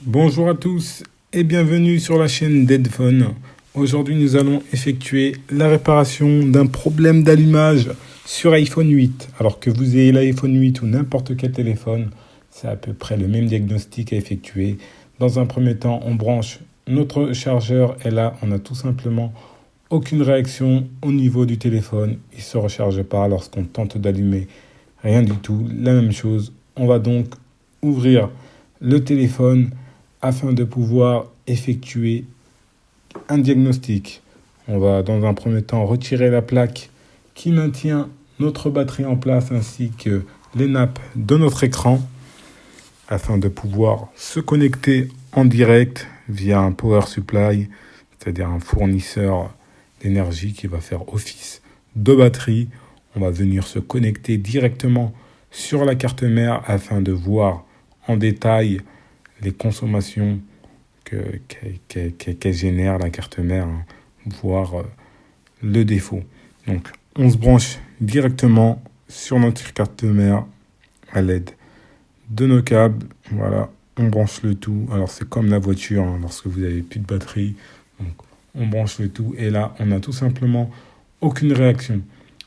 Bonjour à tous et bienvenue sur la chaîne d'Headphone. Aujourd'hui, nous allons effectuer la réparation d'un problème d'allumage sur iPhone 8. Alors que vous ayez l'iPhone 8 ou n'importe quel téléphone, c'est à peu près le même diagnostic à effectuer. Dans un premier temps, on branche notre chargeur et là, on n'a tout simplement aucune réaction au niveau du téléphone. Il ne se recharge pas lorsqu'on tente d'allumer. Rien du tout. La même chose. On va donc ouvrir le téléphone afin de pouvoir effectuer un diagnostic. On va dans un premier temps retirer la plaque qui maintient notre batterie en place ainsi que les nappes de notre écran afin de pouvoir se connecter en direct via un power supply, c'est-à-dire un fournisseur d'énergie qui va faire office de batterie. On va venir se connecter directement sur la carte mère afin de voir en détail les consommations qu'elle génère, la carte mère, voire le défaut. Donc, on se branche directement sur notre carte mère à l'aide de nos câbles. Voilà, on branche le tout. Alors, c'est comme la voiture, lorsque vous n'avez plus de batterie. Donc, on branche le tout et là, on n'a tout simplement aucune réaction.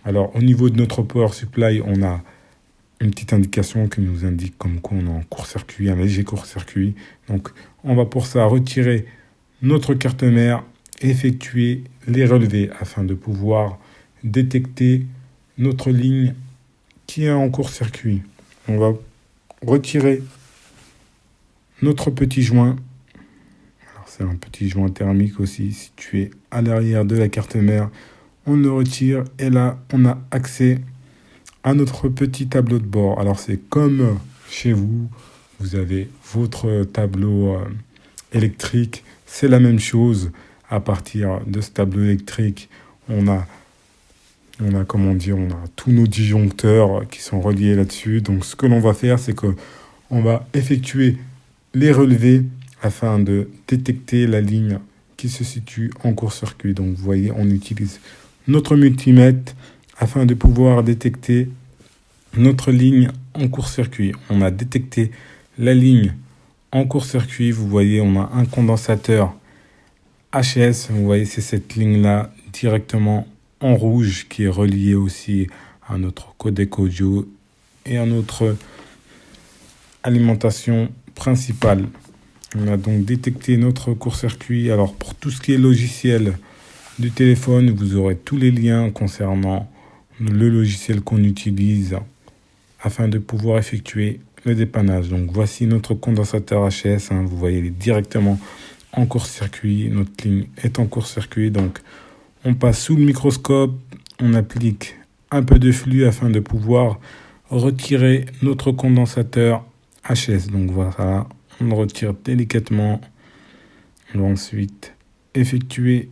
Alors, au niveau de notre power supply, on a une petite indication qui nous indique comme quoi on est en court-circuit, un léger court-circuit. Donc, on va pour ça retirer notre carte mère et effectuer les relevés afin de pouvoir détecter notre ligne qui est en court-circuit. On va retirer notre petit joint. Alors, c'est un petit joint thermique aussi situé à l'arrière de la carte mère. On le retire et là, on a accès à notre petit tableau de bord. Alors c'est comme chez vous, vous avez votre tableau électrique, c'est la même chose. À partir de ce tableau électrique, on a tous nos disjoncteurs qui sont reliés là-dessus. Donc ce que l'on va faire, c'est que on va effectuer les relevés afin de détecter la ligne qui se situe en court-circuit. Donc vous voyez, on utilise notre multimètre afin de pouvoir détecter notre ligne en court-circuit. On a détecté la ligne en court-circuit. Vous voyez, on a un condensateur HS. Vous voyez, c'est cette ligne-là directement en rouge qui est reliée aussi à notre codec audio et à notre alimentation principale. On a donc détecté notre court-circuit. Alors, pour tout ce qui est logiciel du téléphone, vous aurez tous les liens concernant le logiciel qu'on utilise afin de pouvoir effectuer le dépannage. Donc voici notre condensateur HS, vous voyez, il est directement en court-circuit. Notre ligne est en court-circuit, donc on passe sous le microscope, on applique un peu de flux afin de pouvoir retirer notre condensateur HS. Donc voilà, on le retire délicatement. On va ensuite effectuer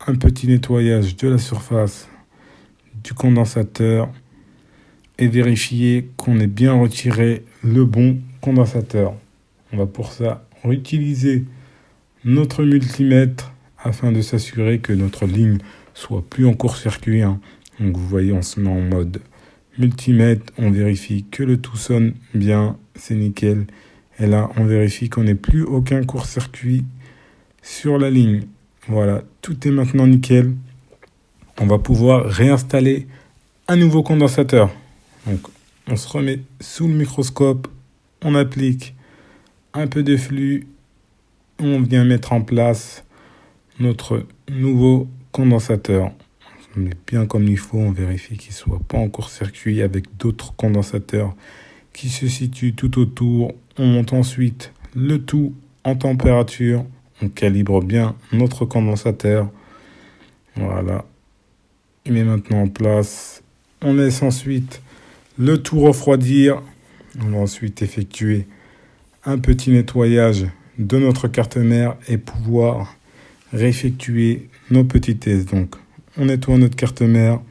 un petit nettoyage de la surface du condensateur et vérifier qu'on ait bien retiré le bon condensateur. On va pour ça réutiliser notre multimètre afin de s'assurer que notre ligne soit plus en court-circuit. Donc vous voyez, on se met en mode multimètre, on vérifie que le tout sonne bien, c'est nickel. Et là, on vérifie qu'on n'ait plus aucun court-circuit sur la ligne. Voilà, tout est maintenant nickel. On va pouvoir réinstaller un nouveau condensateur. Donc, on se remet sous le microscope, on applique un peu de flux, on vient mettre en place notre nouveau condensateur. On met bien comme il faut, on vérifie qu'il ne soit pas en court-circuit avec d'autres condensateurs qui se situent tout autour. On monte ensuite le tout en température, on calibre bien notre condensateur. Voilà, il met maintenant en place. On laisse ensuite le tout refroidir. On va ensuite effectuer un petit nettoyage de notre carte mère et pouvoir réeffectuer nos petits tests. Donc, on nettoie notre carte mère,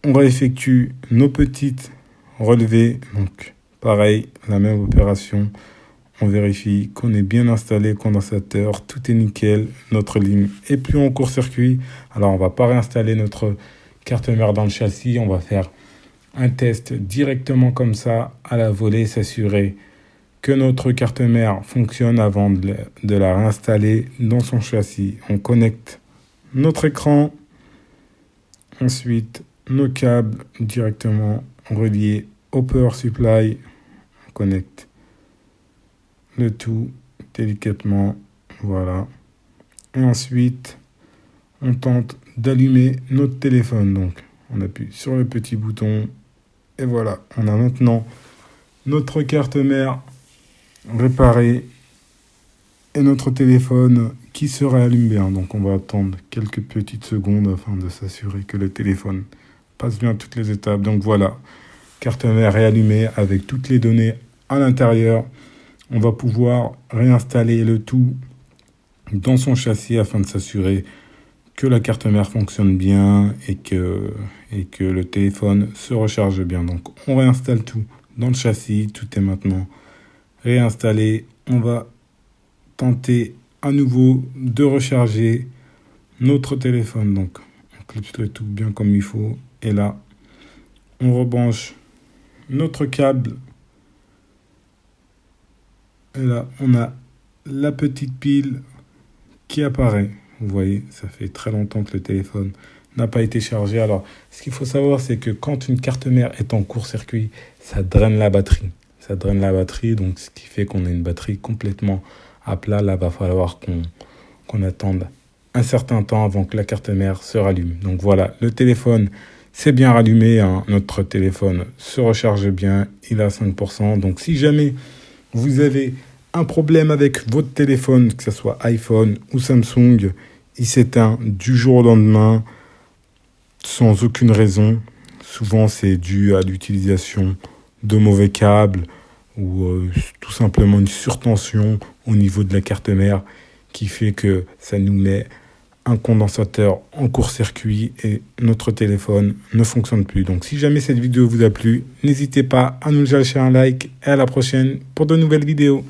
on réeffectue nos petites relevés. Donc, pareil, la même opération. On vérifie qu'on est bien installé le condensateur, tout est nickel, notre ligne est plus en court-circuit. Alors, on va pas réinstaller notre carte mère dans le châssis, on va faire un test directement comme ça, à la volée, s'assurer que notre carte mère fonctionne avant de la réinstaller dans son châssis. On connecte notre écran, ensuite nos câbles directement reliés au power supply. On connecte le tout délicatement, voilà. Et ensuite, on tente d'allumer notre téléphone. Donc, on appuie sur le petit bouton et voilà, on a maintenant notre carte mère réparée et notre téléphone qui se réallume bien. Donc, on va attendre quelques petites secondes afin de s'assurer que le téléphone passe bien toutes les étapes. Donc, voilà, carte mère réallumée avec toutes les données à l'intérieur. On va pouvoir réinstaller le tout dans son châssis afin de s'assurer que la carte mère fonctionne bien et que le téléphone se recharge bien. Donc, on réinstalle tout dans le châssis. Tout est maintenant réinstallé. On va tenter à nouveau de recharger notre téléphone. Donc, on clipse le tout bien comme il faut. Et là, on rebranche notre câble. Et là, on a la petite pile qui apparaît. Vous voyez, ça fait très longtemps que le téléphone n'a pas été chargé. Alors, ce qu'il faut savoir, c'est que quand une carte mère est en court-circuit, ça draine la batterie. Ça draine la batterie, donc ce qui fait qu'on a une batterie complètement à plat. Là, il va falloir qu'on attende un certain temps avant que la carte mère se rallume. Donc voilà, le téléphone s'est bien rallumé. Notre téléphone se recharge bien. Il est à 5%. Donc si jamais vous avez un problème avec votre téléphone, que ce soit iPhone ou Samsung, il s'éteint du jour au lendemain sans aucune raison. Souvent, c'est dû à l'utilisation de mauvais câbles ou tout simplement une surtension au niveau de la carte mère qui fait que ça nous met un condensateur en court-circuit et notre téléphone ne fonctionne plus. Donc, si jamais cette vidéo vous a plu, n'hésitez pas à nous lâcher un like et à la prochaine pour de nouvelles vidéos.